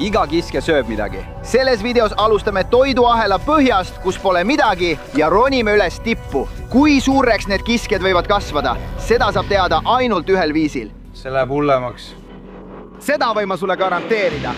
Iga kiskja sööb midagi. Selles videos alustame toiduahela põhjast, kus pole midagi ja ronime üles tippu. Kui suureks need kiskjad võivad kasvada, seda saab teada ainult ühel viisil. See läheb hullemaks. Seda võin ma sulle garanteerida.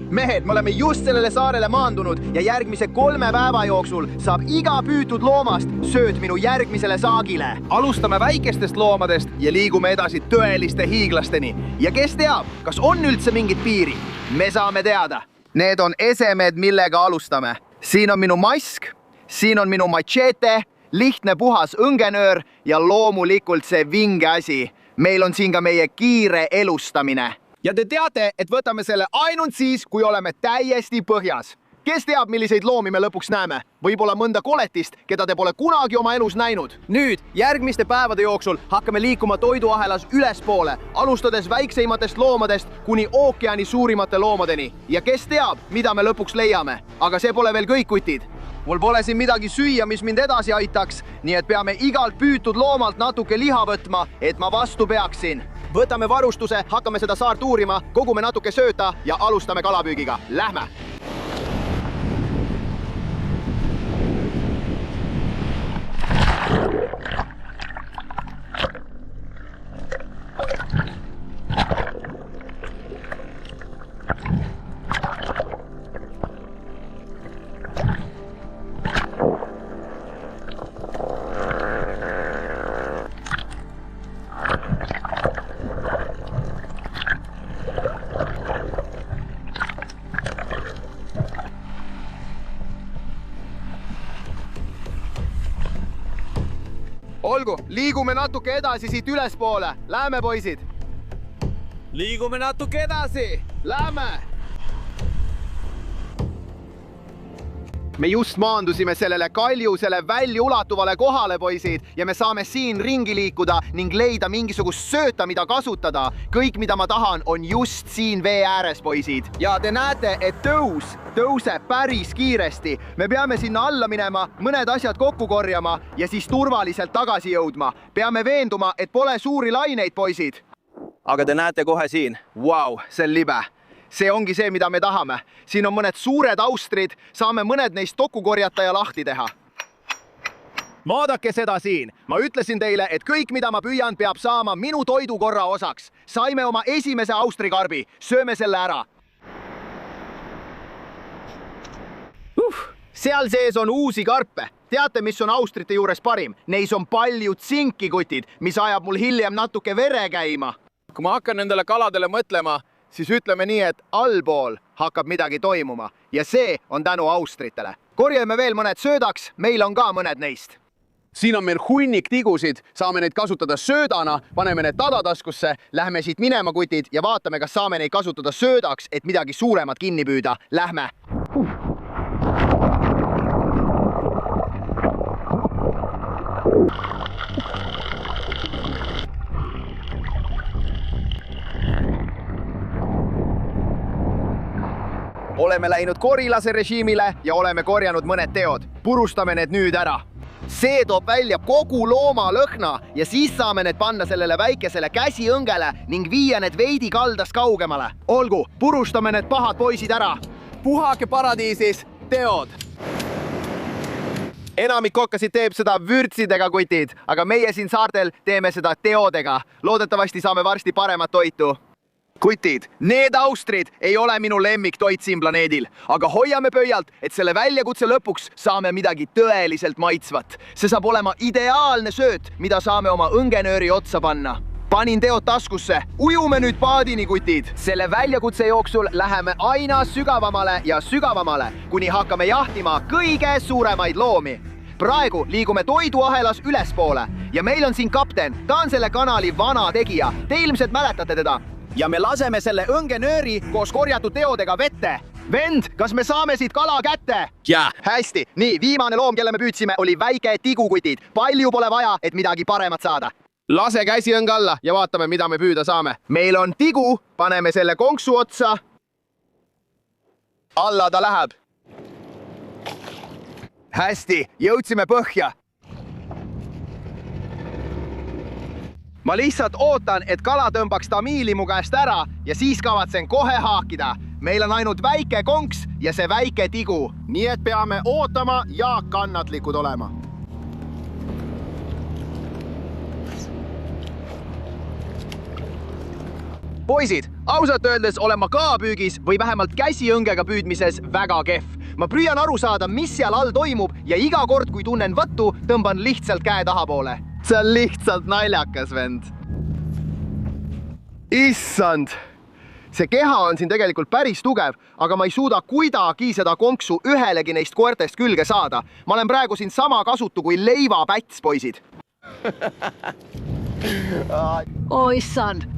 Mehed, me oleme just sellele saarele maandunud ja järgmise 3 päeva jooksul saab iga püütud loomast sööt minu järgmisele saagile. Alustame väikestest loomadest ja liigume edasi tõeliste hiiglasteni. Ja kes teab, kas on üldse mingit piiri? Me saame teada. Need on esemed, millega alustame. Siin on minu mask, siin on minu machete, lihtne puhas õngenöör ja loomulikult see vinge asi. Meil on siin ka meie kiire elustamine. Ja te teate, et võtame selle ainult siis, kui oleme täiesti põhjas. Kes teab, milliseid loomi me lõpuks näeme? Võib-olla mõnda koletist, keda te pole kunagi oma elus näinud. Nüüd, järgmiste päevade jooksul hakkame liikuma toiduahelas ülespoole, alustades väikseimatest loomadest kuni ookeani suurimate loomadeni. Ja kes teab, mida me lõpuks leiame? Aga see pole veel kõik, kutid. Mul pole siin midagi süüa, mis mind edasi aitaks, nii et peame igalt püütud loomalt natuke liha võtma, et ma vastu peaksin. Võtame varustuse, hakkame seda saart uurima, kogume natuke sööta ja alustame kalapüügiga. Lähme! Olgu, liigume natuke edasi siit ülespoole. Lähme, poisid! Liigume natuke edasi! Lähme! Me just maandusime sellele kaljusele väljaulatuvale kohale, poisid, ja me saame siin ringi liikuda ning leida mingisugust sööta, mida kasutada. Kõik, mida ma tahan, on just siin vee ääres, poisid. Ja te näete, et tõuseb päris kiiresti. Me peame sinna alla minema, mõned asjad kokku korjama ja siis turvaliselt tagasi jõudma. Peame veenduma, et pole suuri laineid, poisid. Aga te näete kohe siin. Vau, see on libe. See ongi see, mida me tahame. Siin on mõned suured austrid, saame mõned neist kokku korjata ja lahti teha. Vaadake seda siin. Ma ütlesin teile, et kõik, mida ma püüan, peab saama minu toidukorra osaks. Saime oma esimese austrikarbi. Sööme selle ära. Seal sees on uusi karpe. Teate, mis on austrite juures parim? Neis on palju tsinki, kutid, mis ajab mul hiljem natuke vere käima. Kui ma hakkan nendele kaladele mõtlema, siis ütleme nii, et allpool hakkab midagi toimuma ja see on tänu austritele. Korjame veel mõned söödaks, meil on ka mõned neist. Siin on meil hunnik tigusid, saame neid kasutada söödana, paneme need tadataskusse, lähme siit minema, kutid, ja vaatame, kas saame neid kasutada söödaks, et midagi suuremat kinni püüda. Lähme! Oleme läinud korilase režiimile ja oleme korjanud mõned teod. Purustame need nüüd ära. See toob välja kogu looma lõhna ja siis saame need panna sellele väikesele käsiõngele ning viia need veidi kaldast kaugemale. Olgu, purustame need pahad poisid ära. Puhake paradiisis, teod! Enamik kokkasid teeb seda vürtsidega, kutid, aga meie siin saartel teeme seda teodega. Loodetavasti saame varsti paremat toitu. Kutid, need austrid ei ole minu lemmiktoit siin planeedil, aga hoiame pöialt, et selle väljakutse lõpuks saame midagi tõeliselt maitsvat. See saab olema ideaalne sööt, mida saame oma õngenööri otsa panna. Panin teod taskusse, ujume nüüd paadini, kutid. Selle väljakutse jooksul läheme aina sügavamale ja sügavamale, kuni hakkame jahtima kõige suuremaid loomi. Praegu liigume toiduahelas ülespoole ja meil on siin kapten, ta on selle kanali vana tegija. Te ilmselt mäletate teda. Ja me laseme selle õngenööri koos korjatud teodega vette. Vend, kas me saame siit kala kätte? Ja. Hästi, nii, viimane loom, kelle me püüdsime, oli väike tigukutid. Palju pole vaja, et midagi paremat saada. Lase käsiõng alla ja vaatame, mida me püüda saame. Meil on tigu, paneme selle konksu otsa. Alla ta läheb. Hästi, jõudsime põhja. Ma lihtsalt ootan, et kala tõmbaks tamiili mu käest ära ja siis kavatsen kohe haakida. Meil on ainult väike konks ja see väike tigu. Nii et peame ootama ja kannatlikud olema. Poisid, ausalt öeldes olen ma kaapüügis või vähemalt käsiõngega püüdmises väga kehv. Ma püüan aru saada, mis seal all toimub ja iga kord, kui tunnen võttu, tõmban lihtsalt käe tahapoole. See on lihtsalt naljakas, vend. Issand! See keha on siin tegelikult päris tugev, aga ma ei suuda kuidagi seda konksu ühelegi neist koertest külge saada. Ma olen praegu siin sama kasutu kui leivapäts, poisid. Issand!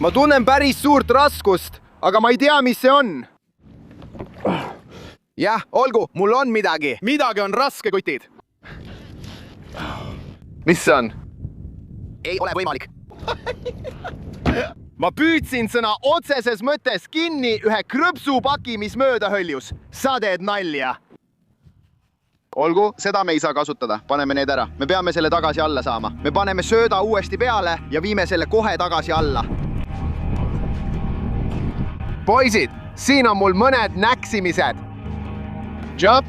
Ma tunnen päris suurt raskust, aga ma ei tea, mis see on. Jah, olgu, mul on midagi. Midagi on raske, kutid. Mis see on? Ei ole võimalik. Ma püüdsin sõna otseses mõttes kinni ühe krõpsupaki, mis mööda höljus. Sa teed nalja. Olgu, seda me ei saa kasutada. Paneme need ära. Me peame selle tagasi alla saama. Me paneme sööda uuesti peale ja viime selle kohe tagasi alla. Poisid, siin on mul mõned näksimised. Job?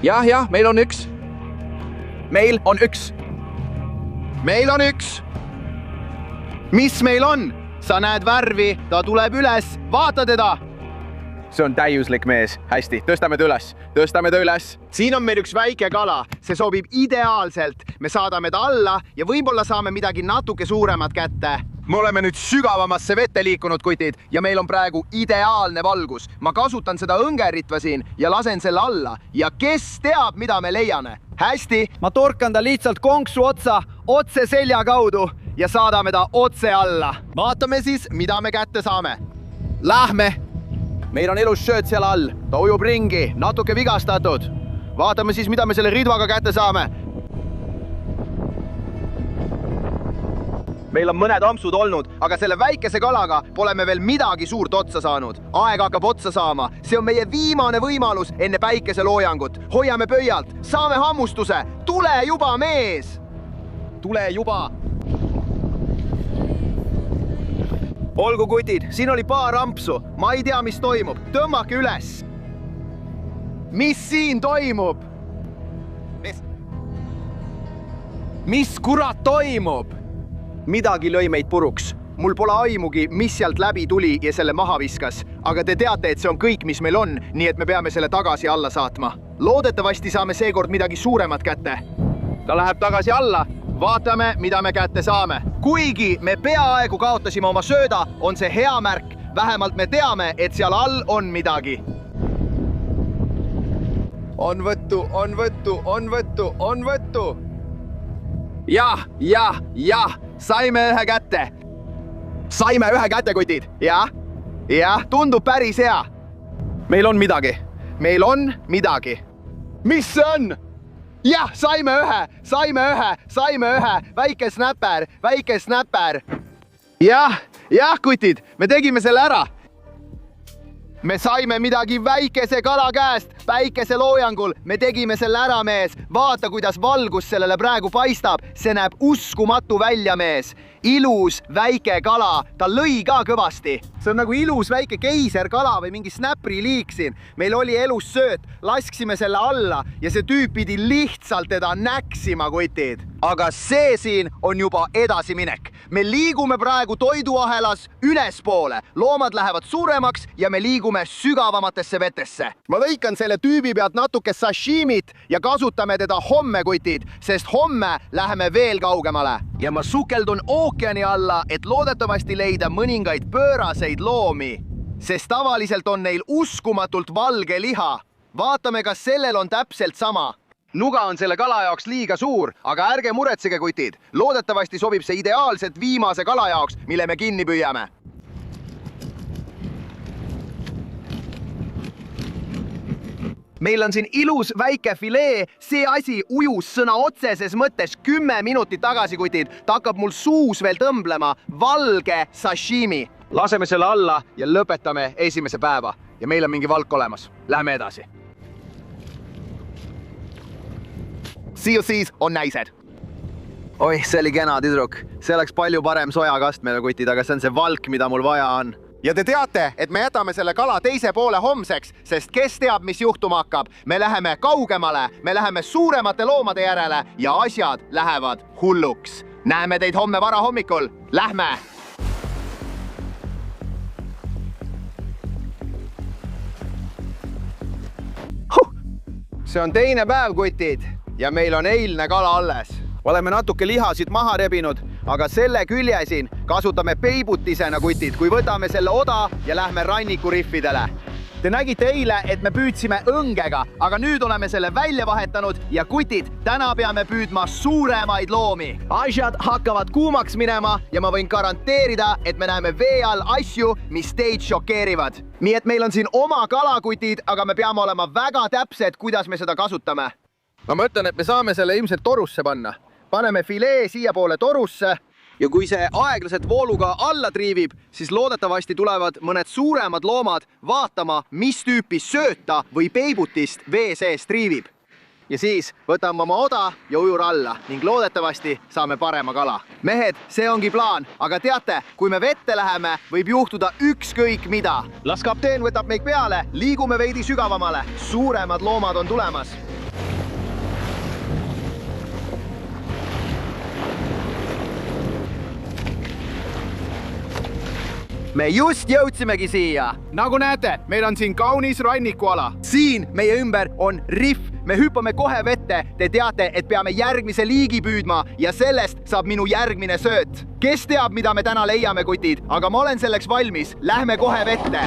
Jah, meil on üks. Meil on üks. Meil on üks. Mis meil on? Sa näed värvi, ta tuleb üles. Vaata teda. See on täiuslik mees. Hästi, tõstame ta üles. Tõstame ta üles. Siin on meil üks väike kala. See sobib ideaalselt. Me saadame ta alla ja võib-olla saame midagi natuke suuremat kätte. Me oleme nüüd sügavamasse vette liikunud, kutid, ja meil on praegu ideaalne valgus. Ma kasutan seda õngeritva siin ja lasen selle alla. Ja kes teab, mida me leiame? Hästi, ma torkan ta lihtsalt konksu otse selja kaudu ja saadame ta otse alla. Vaatame siis, mida me kätte saame. Lähme! Meil on elus sööt seal all. Ta ujub ringi, natuke vigastatud. Vaatame siis, mida me selle ridvaga kätte saame. Meil on mõned ampsud olnud, aga selle väikese kalaga pole me veel midagi suurt otsa saanud. Aeg hakkab otsa saama. See on meie viimane võimalus enne päikeseloojangut. Hoiame pöialt. Saame hammustuse. Tule juba, mees! Tule juba! Olgu, kutid, siin oli paar ampsu. Ma ei tea, mis toimub. Tõmmake üles. Mis siin toimub? Mis kurat toimub? Midagi lõi meid puruks. Mul pole aimugi, mis sealt läbi tuli ja selle maha viskas. Aga te teate, et see on kõik, mis meil on, nii et me peame selle tagasi alla saatma. Loodetavasti saame seekord midagi suuremat kätte. Ta läheb tagasi alla. Vaatame, mida me kätte saame. Kuigi me peaaegu kaotasime oma sööda, on see hea märk. Vähemalt me teame, et seal all on midagi. On võttu, on võttu, on võttu, on võttu. Jah, saime ühe kätte. Saime ühe kätte, kutid. Jah, tundub päris hea. Meil on midagi. Meil on midagi. Mis see on? Jah, saime ühe. Väike snäpper. Jah, kutid, me tegime selle ära. Me saime midagi väikese kala käest, päikeseloojangul. Me tegime selle ära, mees. Vaata, kuidas valgus sellele praegu paistab. See näeb uskumatu välja, mees. Ilus väike kala. Ta lõi ka kõvasti. See on nagu ilus väike keiserkala või mingi snäpri liik siin. Meil oli elus sööt. Lasksime selle alla ja see tüüp pidi lihtsalt teda näksima, kutid. Aga see siin on juba edasiminek. Me liigume praegu toiduahelas ülespoole. Loomad lähevad suuremaks ja me liigume sügavamatesse vetesse. Ma lõikan selle tüübi pealt natuke sashimit ja kasutame teda homme, kutid, sest homme läheme veel kaugemale. Ja ma sukeldun ookeani alla, et loodetavasti leida mõningaid pööraseid loomi, sest tavaliselt on neil uskumatult valge liha. Vaatame, kas sellel on täpselt sama. Nuga on selle kala jaoks liiga suur, aga ärge muretsege, kutid. Loodetavasti sobib see ideaalselt viimase kala jaoks, mille me kinni püüame. Meil on siin ilus väike filee, see asi ujus sõna otseses mõttes 10 minutit tagasi, kutid. Ta hakkab mul suus veel tõmblema. Valge sashimi. Laseme selle alla ja lõpetame esimese päeva. Ja meil on mingi valk olemas. Lähme edasi. COC-s on näised. Oi, see oli kena, tüdruk. See oleks palju parem sojakast meile, kutid, aga see on see valk, mida mul vaja on. Ja te teate, et me jätame selle kala teise poole homseks, sest kes teab, mis juhtuma hakkab. Me läheme kaugemale, me läheme suuremate loomade järele ja asjad lähevad hulluks. Näeme teid homme varahommikul. Lähme! See on teine päev, kutid, ja meil on eilne kala alles. Oleme natuke lihasid maha rebinud, aga selle külje siin kasutame peibutisena, kutid, kui võtame selle oda ja lähme rannikuriffidele. Te nägite eile, et me püüdsime õngega, aga nüüd oleme selle välja vahetanud ja kutid, täna peame püüdma suuremaid loomi. Asjad hakkavad kuumaks minema ja ma võin garanteerida, et me näeme vee all asju, mis teid šokeerivad. Nii et meil on siin oma kalakutid, aga me peame olema väga täpsed, kuidas me seda kasutame. Ma mõtlen, et me saame selle ilmselt torusse panna. Paneme filee siia poole torusse ja kui see aeglaselt vooluga alla triivib, siis loodetavasti tulevad mõned suuremad loomad vaatama, mis tüüpi sööta või peibutist vee sees triivib. Ja siis võtame oma oda ja ujur alla ning loodetavasti saame parema kala. Mehed, see ongi plaan, aga teate, kui me vette läheme, võib juhtuda ükskõik mida. Las kapteen võtab meid peale, liigume veidi sügavamale. Suuremad loomad on tulemas. Me just jõudsimegi siia. Nagu näete, meil on siin kaunis rannikuala. Siin meie ümber on riff. Me hüppame kohe vette. Te teate, et peame järgmise liigi püüdma ja sellest saab minu järgmine sööt. Kes teab, mida me täna leiame, kutid, aga ma olen selleks valmis. Lähme kohe vette.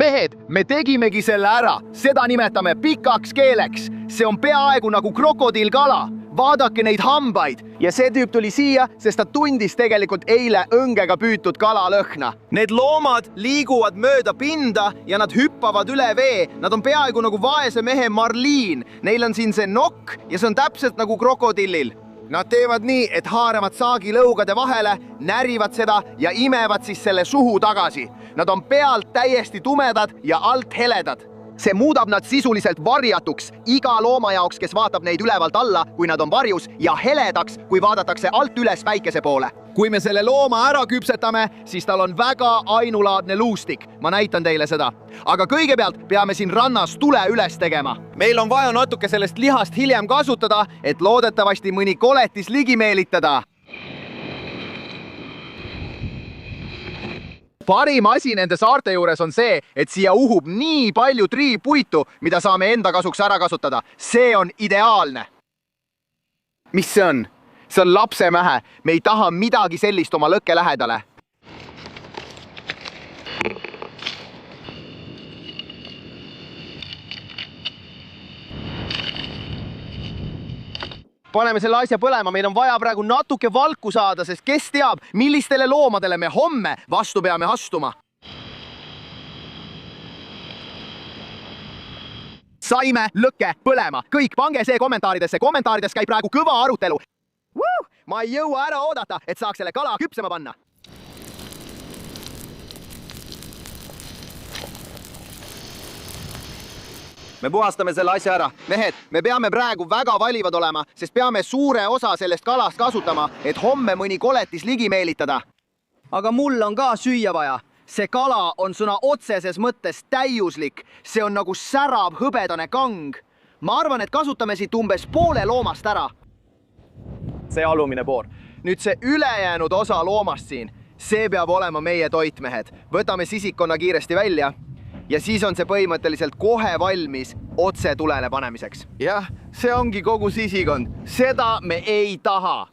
Mehed, me tegimegi selle ära. Seda nimetame pikaks keeleks. See on peaaegu nagu krokodillkala. Vaadake neid hambaid. Ja see tüüp tuli siia, sest ta tundis tegelikult eile õngega püütud kalalõhna. Need loomad liiguvad mööda pinda ja nad hüppavad üle vee. Nad on peaaegu nagu vaese mehe marliin. Neil on siin see nokk ja see on täpselt nagu krokodillil. Nad teevad nii, et haaravad saagilõugade vahele, närivad seda ja imevad siis selle suhu tagasi. Nad on pealt täiesti tumedad ja alt heledad. See muudab nad sisuliselt varjatuks iga looma jaoks, kes vaatab neid ülevalt alla, kui nad on varjus, ja heledaks, kui vaadatakse alt üles päikese poole. Kui me selle looma ära küpsetame, siis tal on väga ainulaadne luustik. Ma näitan teile seda. Aga kõigepealt peame siin rannas tule üles tegema. Meil on vaja natuke sellest lihast hiljem kasutada, et loodetavasti mõni koletis ligi meelitada. Parim asi nende saarte juures on see, et siia uhub nii palju triipuitu, mida saame enda kasuks ära kasutada. See on ideaalne. Mis see on? See on lapsemähe. Me ei taha midagi sellist oma lõkke lähedale. Paneme selle asja põlema, meil on vaja praegu natuke valku saada, sest kes teab, millistele loomadele me homme vastu peame astuma. Saime lõkke põlema. Kõik pange see kommentaaridesse. Kommentaarides käib praegu kõva arutelu. Ma ei jõua ära oodata, et saaks selle kala küpsema panna. Me puhastame selle asja ära. Mehed, me peame praegu väga valivad olema, sest peame suure osa sellest kalast kasutama, et homme mõni koletis ligi meelitada. Aga mul on ka süüa vaja. See kala on sõna otseses mõttes täiuslik. See on nagu särav hõbedane kang. Ma arvan, et kasutame siit umbes poole loomast ära. See alumine pool. Nüüd see ülejäänud osa loomast siin. See peab olema meie toit, mehed. Võtame sisikonna kiiresti välja. Ja siis on see põhimõtteliselt kohe valmis otse tulele panemiseks. Jah, see ongi kogu sisikond. Seda me ei taha.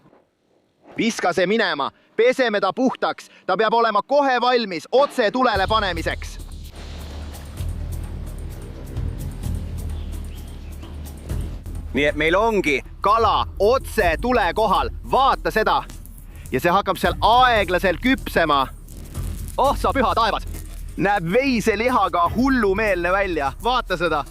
Viska see minema, peseme ta puhtaks. Ta peab olema kohe valmis otse tulele panemiseks. Nii et meil ongi kala otse tule kohal. Vaata seda. Ja see hakkab seal aeglaselt küpsema. Oh, sa püha taevas. Näeb veiselihaga hullumeelne välja. Vaata seda.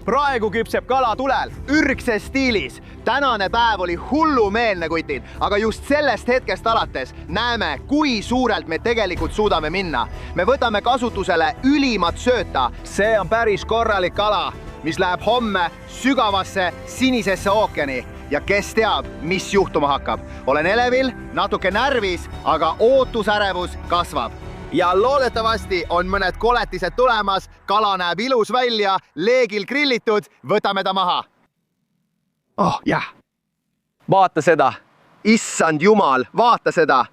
Praegu küpseb kala tulel, ürgses stiilis. Tänane päev oli hullumeelne, kutid, aga just sellest hetkest alates näeme, kui suurelt me tegelikult suudame minna. Me võtame kasutusele ülimat sööta. See on päris korralik kala, mis läheb homme sügavasse sinisesse ookeani. Ja kes teab, mis juhtuma hakkab. Olen elevil, natuke närvis, aga ootusärevus kasvab. Ja loodetavasti on mõned koletised tulemas, kala näeb ilus välja, leegil grillitud, võtame ta maha. Oh, jah. Vaata seda. Issand jumal, vaata seda.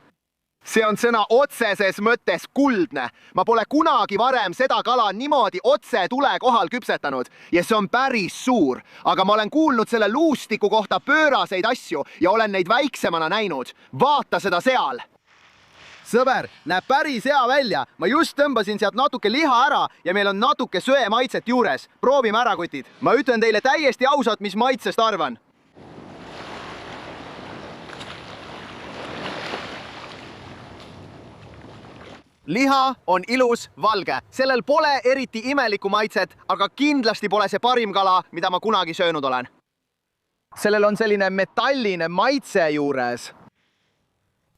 See on sõna otseses mõttes kuldne. Ma pole kunagi varem seda kala niimoodi otse tule kohal küpsetanud ja see on päris suur. Aga ma olen kuulnud selle luustiku kohta pööraseid asju ja olen neid väiksemana näinud. Vaata seda seal. Sõber, näeb päris hea välja. Ma just tõmbasin sealt natuke liha ära ja meil on natuke söe maitset juures. Proovime ära, kutid. Ma ütlen teile täiesti ausalt, mis maitsest arvan. Liha on ilus valge. Sellel pole eriti imelikku maitset, aga kindlasti pole see parim kala, mida ma kunagi söönud olen. Sellel on selline metalline maitse juures.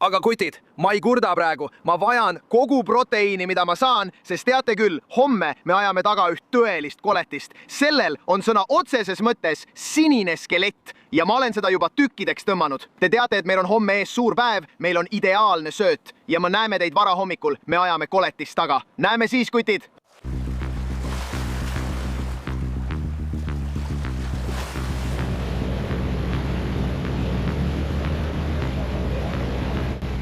Aga kutid, ma ei kurda praegu. Ma vajan kogu proteiini, mida ma saan, sest teate küll, homme me ajame taga üht tõelist koletist. Sellel on sõna otseses mõttes sinine skelett ja ma olen seda juba tükkideks tõmmanud. Te teate, et meil on homme ees suur päev, meil on ideaalne sööt ja me näeme teid varahommikul, me ajame koletist taga. Näeme siis, kutid!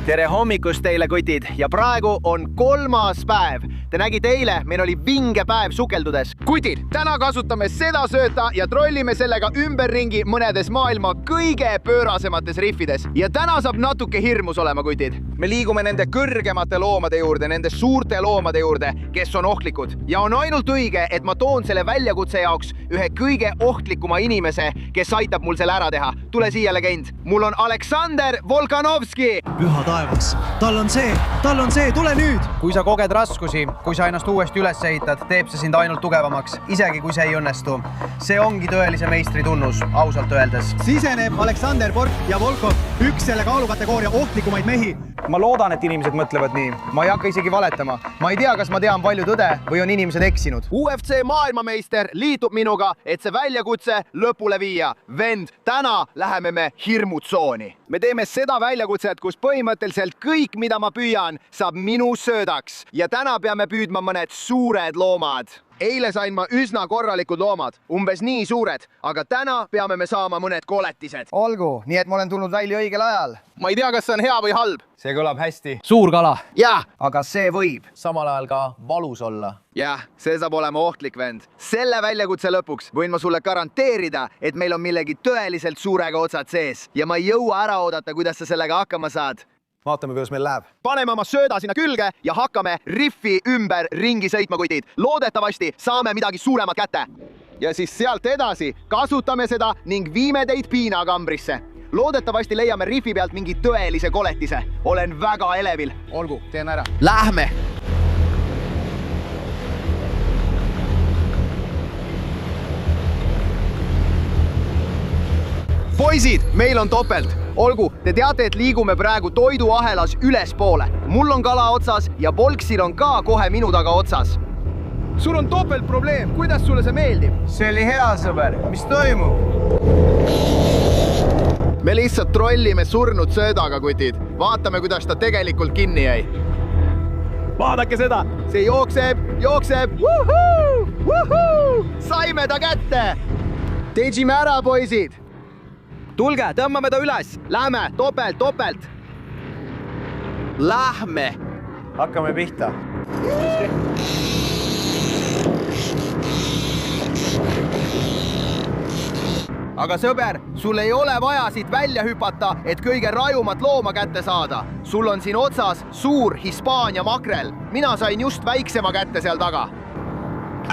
tere hommikust teile, kutid, ja praegu on 3. päev. Te nägite eile, meil oli vinge päev sukeldudes. Kutid, täna kasutame seda sööta ja trollime sellega ümberringi mõnedes maailma kõige pöörasemates riffides. Ja täna saab natuke hirmus olema, kutid. Me liigume nende kõrgemate loomade juurde, nende suurte loomade juurde, kes on ohtlikud. Ja on ainult õige, et ma toon selle väljakutse jaoks ühe kõige ohtlikuma inimese, kes aitab mul selle ära teha. Tule siia, legend. Mul on Aleksander Volkanovski. Püha taevas, tal on see, tule nüüd! Kui sa koged raskusi, kui sa ennast uuesti üles ehitad, teeb see sind ainult tugevamaks, isegi kui see ei õnnestu. See ongi tõelise meistri tunnus, ausalt öeldes. Siseneb Aleksander Bork ja Volkov, üks selle kaalukategooria ohtlikumaid mehi. Ma loodan, et inimesed mõtlevad nii. Ma ei hakka isegi valetama. Ma ei tea, kas ma tean palju tõde või on inimesed eksinud. UFC maailmameister liitub minuga, et see väljakutse lõpule viia. Vend, täna läheme me hirmutsooni. Me teeme seda väljakutset, kus põhimõtteliselt kõik, mida ma püüan, saab minu söödaks. Ja täna peame püüdma mõned suured loomad. Eile sain ma üsna korralikud loomad, umbes nii suured, aga täna peame me saama mõned koletised. Olgu, nii et ma olen tulnud välja õigel ajal. Ma ei tea, kas see on hea või halb. See kõlab hästi. Suur kala. Jah, aga see võib samal ajal ka valus olla. jah, see saab olema ohtlik, vend. Selle väljakutse lõpuks võin ma sulle garanteerida, et meil on millegi tõeliselt suurega otsad sees ja ma ei jõua ära oodata, kuidas sa sellega hakkama saad. Vaatame, kuidas meil läheb. Paneme oma sööda sinna külge ja hakkame riffi ümber ringi sõitma, kutid. Loodetavasti saame midagi suuremat kätte. Ja siis sealt edasi kasutame seda ning viime teid piinakambrisse. Loodetavasti leiame riffi pealt mingi tõelise koletise. Olen väga elevil. Olgu, teen ära. Lähme! Poisid, meil on topelt. Olgu, te teate, et liigume praegu toiduahelas ülespoole. Mul on kala otsas ja Volksil on ka kohe minu taga otsas. Sul on topelt probleem. Kuidas sulle see meeldib? See oli hea, sõber. Mis toimub? Me lihtsalt trollime surnud söödaga, kutid. Vaatame, kuidas ta tegelikult kinni jäi. Vaadake seda! See jookseb. Wuhuu! Saime ta kätte! Tegime ära, poisid! Tulge, tõmbame ta üles. Lähme, topelt. Lähme. Hakkame pihta. Aga sõber, sul ei ole vaja siit välja hüpata, et kõige rajumat looma kätte saada. Sul on siin otsas suur Hispaania makrel. Mina sain just väiksema kätte seal taga.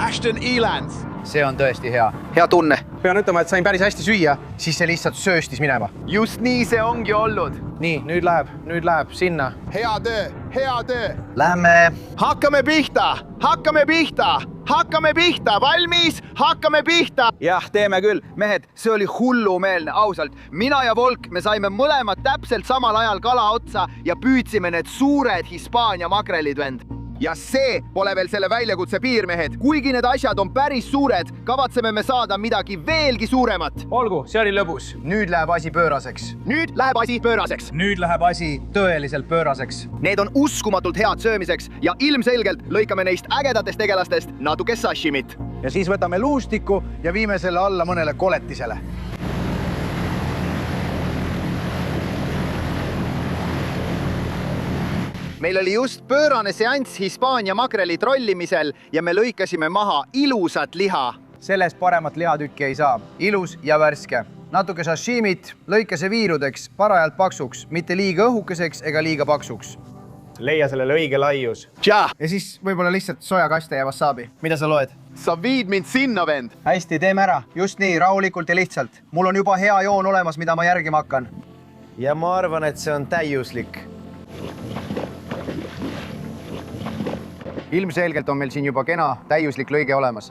Ashton Elands. See on tõesti hea. Hea tunne. Pean ütlema, et sain päris hästi süüa, siis see lihtsalt sööstis minema. Just nii see ongi olnud. Nii, nüüd läheb sinna. Hea töö. Lähme. Hakkame pihta. Valmis? Hakkame pihta. Jah, teeme küll. Mehed, see oli hullumeelne, ausalt. Mina ja Volk, me saime mõlemad täpselt samal ajal kala otsa ja püüdsime need suured Hispaania makrelid, vend. Ja see pole veel selle väljakutse piir, mehed. Kuigi need asjad on päris suured, kavatseme me saada midagi veelgi suuremat. Olgu, see oli lõbus. Nüüd läheb asi pööraseks. Nüüd läheb asi tõeliselt pööraseks. Need on uskumatult head söömiseks ja ilmselgelt lõikame neist ägedatest tegelastest natuke sashimit. Ja siis võtame luustiku ja viime selle alla mõnele koletisele. Meil oli just pöörane seanss Hispaania makreli trollimisel ja me lõikasime maha ilusat liha. Sellest paremat lihatükki ei saa. Ilus ja värske. Natuke sashimit, lõika see viirudeks, parajalt paksuks, mitte liiga õhukeseks ega liiga paksuks. Leia sellele õige laius. Tja! Ja siis võib-olla lihtsalt sojakaste ja wasabi. Mida sa loed? Sa viid mind sinna, vend. Hästi, teeme ära. Just nii, rahulikult ja lihtsalt. Mul on juba hea joon olemas, mida ma järgima hakkan. Ja ma arvan, et see on täiuslik. Ilmselgelt on meil siin juba kena, täiuslik lõige olemas.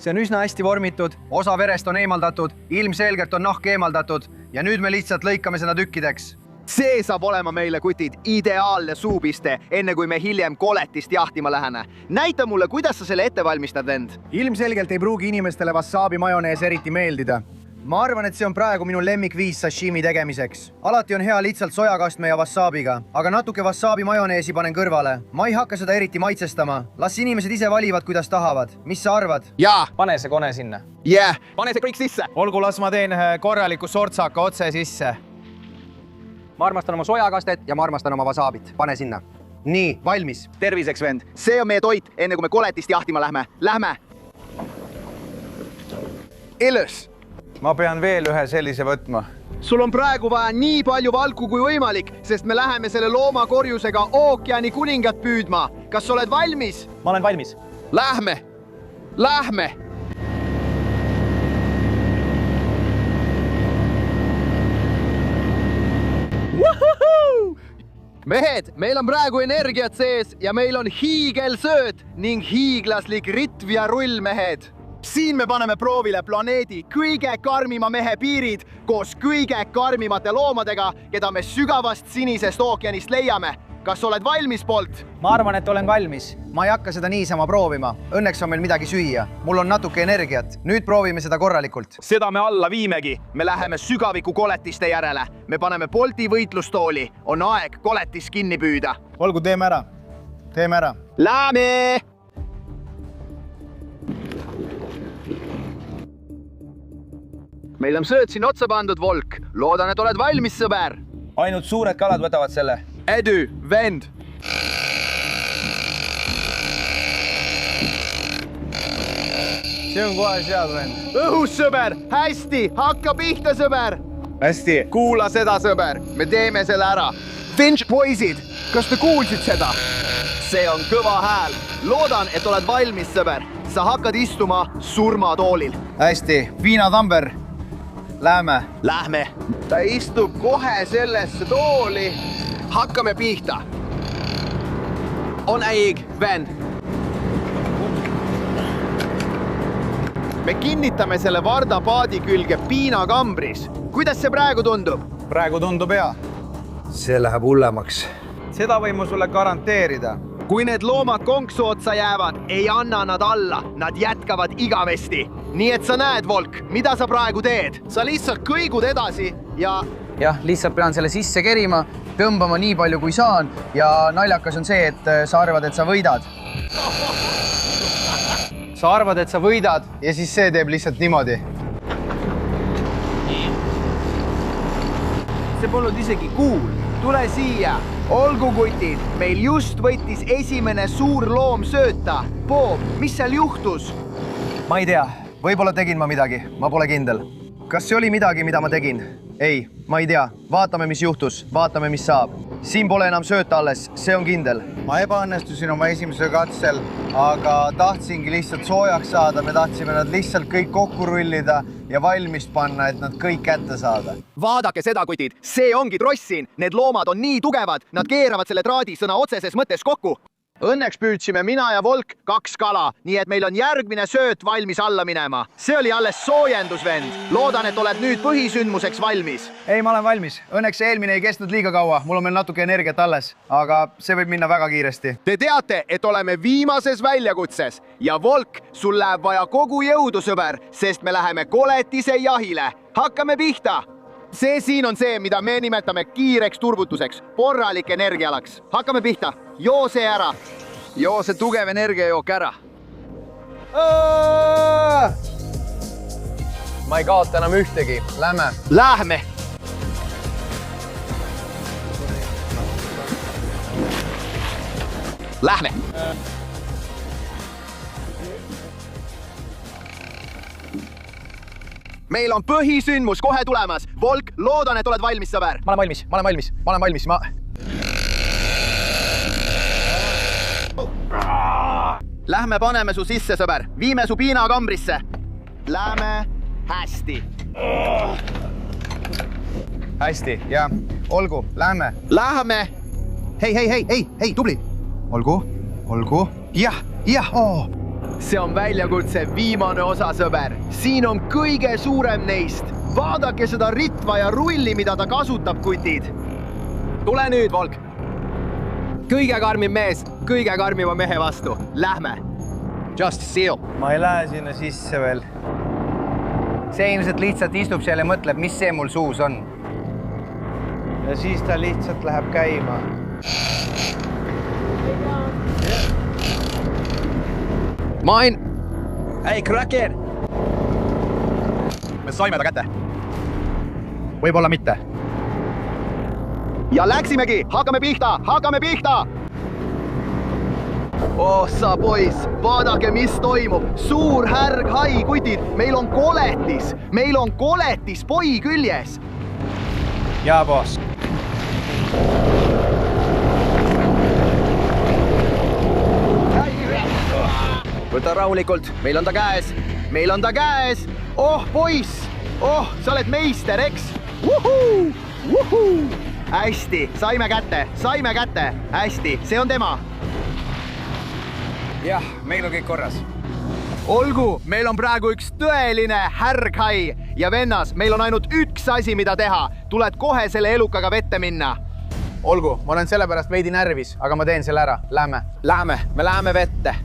See on üsna hästi vormitud, osa verest on eemaldatud, ilmselgelt on nahk eemaldatud ja nüüd me lihtsalt lõikame seda tükkideks. See saab olema meile, kutid, ideaalne suupiste, enne kui me hiljem koletist jahtima läheme. Näita mulle, kuidas sa selle ette valmistad, vend. Ilmselgelt ei pruugi inimestele wasabi majonees eriti meeldida. Ma arvan, et see on praegu minu lemmikviis sashimi tegemiseks. Alati on hea lihtsalt sojakastme ja wasabiga, aga natuke wasabi majoneesi panen kõrvale. Ma ei hakka seda eriti maitsestama. Las inimesed ise valivad, kuidas tahavad. Mis sa arvad? Jaa. Pane see kone sinna. Pane see kõik sisse. Olgu, las ma teen korraliku sortsaka otse sisse. ma armastan oma sojakastet ja ma armastan oma wasaabit. Pane sinna. Nii, valmis. Terviseks, vend. See on meie toit, enne kui me koletist jahtima lähme. Lähme! Ilus! Ma pean veel ühe sellise võtma. Sul on praegu vaja nii palju valku kui võimalik, sest me läheme selle loomakorjusega ookeani kuningat püüdma. Kas sa oled valmis? ma olen valmis. Lähme! Lähme! Mehed, meil on praegu energiat sees ja meil on hiigelsööt ning hiiglaslik ritv ja rull, mehed. Siin me paneme proovile planeedi kõige karmima mehe piirid koos kõige karmimate loomadega, keda me sügavast sinisest ookeanist leiame. Kas oled valmis, Bolt? ma arvan, et olen valmis. Ma ei hakka seda niisama proovima. Õnneks on meil midagi süüa. Mul on natuke energiat. Nüüd proovime seda korralikult. Seda me alla viimegi. Me läheme sügaviku koletiste järele. Me paneme Bolti võitlustooli. On aeg koletis kinni püüda. olgu, teeme ära. Teeme ära. Lähme! Meil on sööt siin otsa pandud, Volk. Loodan, et oled valmis, sõber. Ainult suured kalad võtavad selle. Edu, vend. See on kohe seal, vend. Õhus, sõber. Hästi. Hakka pihta, sõber. Hästi. Kuula seda, sõber. Me teeme selle ära. Finch, poisid, kas te kuulsid seda? See on kõva hääl. Loodan, et oled valmis, sõber. Sa hakkad istuma surmatoolil. Hästi, viinatamber. Lähme. Lähme. Ta istub kohe sellesse tooli. Hakkame pihta. On äig, vend. Me kinnitame selle vardapaadi külge piinakambris. Kuidas see praegu tundub? Praegu tundub hea. See läheb hullemaks. Seda võin mu sulle garanteerida. Kui need loomad konksu otsa jäävad, ei anna nad alla. Nad jätkavad igavesti. Nii et sa näed, Volk, mida sa praegu teed? Sa lihtsalt kõigud edasi ja... Jah, lihtsalt pean selle sisse kerima, tõmbama nii palju kui saan ja naljakas on see, et sa arvad, et sa võidad. Sa arvad, et sa võidad ja siis see teeb lihtsalt niimoodi. See polnud isegi kuul. Tule siia. Olgu, kutid. Meil just võttis esimene suur loom sööta. Bob, mis seal juhtus? Ma ei tea. Võib-olla tegin ma midagi. Ma pole kindel. Kas see oli midagi, mida ma tegin? Ei, ma ei tea. Vaatame, mis juhtus. Vaatame, mis saab. Siin pole enam sööta alles. See on kindel. Ma ebaõnnestusin oma esimese katsel, aga tahtsingi lihtsalt soojaks saada. Me tahtsime nad lihtsalt kõik kokku rullida ja valmis panna, et nad kõik kätte saada. Vaadake seda, kutid. See ongi trossin. Need loomad on nii tugevad. Nad keeravad selle traadi sõna otseses mõttes kokku. Õnneks püüdsime mina ja Volk 2 kala, nii et meil on järgmine sööt valmis alla minema. See oli alles soojendus, vend. Loodan, et oled nüüd põhisündmuseks valmis. Ei, ma olen valmis. Õnneks eelmine ei kestnud liiga kaua. Mul on veel natuke energiat alles, aga see võib minna väga kiiresti. Te teate, et oleme viimases väljakutses ja Volk, sul läheb vaja kogu jõudu, sõber, sest me läheme koletise jahile. Hakkame pihta. See siin on see, mida me nimetame kiireks turbutuseks, korralik energialaks. Hakkame pihta. Joo see ära. Joo see tugev energiajook ära. Ma ei kaota enam ühtegi. Lähme. Lähme. Lähme. Meil on põhisündmus kohe tulemas. Volk, loodan, et oled valmis, sõber. Ma olen valmis. Ma olen valmis. Ma olen valmis. Lähme paneme su sisse, sõber. Viime su piinakambrisse. Lähme. Hästi. Hästi, ja olgu, lähme. Lähme. Hei, tubli. Olgu. Jah, See on väljakutse viimane osa, sõber. Siin on kõige suurem neist. Vaadake seda ritva ja rulli, mida ta kasutab, kutid. Tule nüüd, Volk. Kõige karmim mees, kõige karmima mehe vastu. Lähme. Just seal. Ma ei lähe sinna sisse veel. see ilmselt lihtsalt istub seal ja mõtleb, mis see mul suus on. Ja siis ta lihtsalt läheb käima. Mine! Hei, Cracker! Me saime ta kätte. Võib-olla mitte. ja läksimegi, hakkame pihta. Oh sa poiss, vaadake, mis toimub. Suur härghai, kutid, meil on koletis poi küljes. jaa, boss. Võta rahulikult, meil on ta käes. Oh poiss, sa oled meister, eks? Hästi, saime kätte. Hästi, see on tema. jah, meil on kõik korras. Olgu, meil on praegu üks tõeline härghai ja vennas, meil on ainult üks asi, mida teha. Tuled kohe selle elukaga vette minna. olgu, ma olen sellepärast veidi närvis, aga ma teen selle ära. Lähme. Me läheme vette.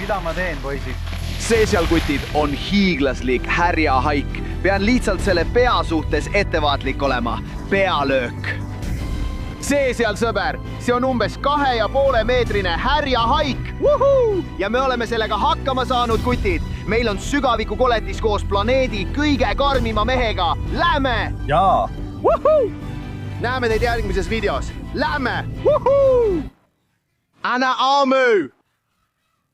mida ma teen, poisid? See seal, kutid, on hiiglaslik härjahaik. Pean lihtsalt selle pea suhtes ettevaatlik olema. Pealöök. See seal, sõber, see on umbes 2,5 meetrine härjahaik. Ja me oleme sellega hakkama saanud, kutid. Meil on sügavikukoletis koos planeedi kõige karmima mehega. Lähme! jaa. Näeme teid järgmises videos. Lähme! Anna aamu!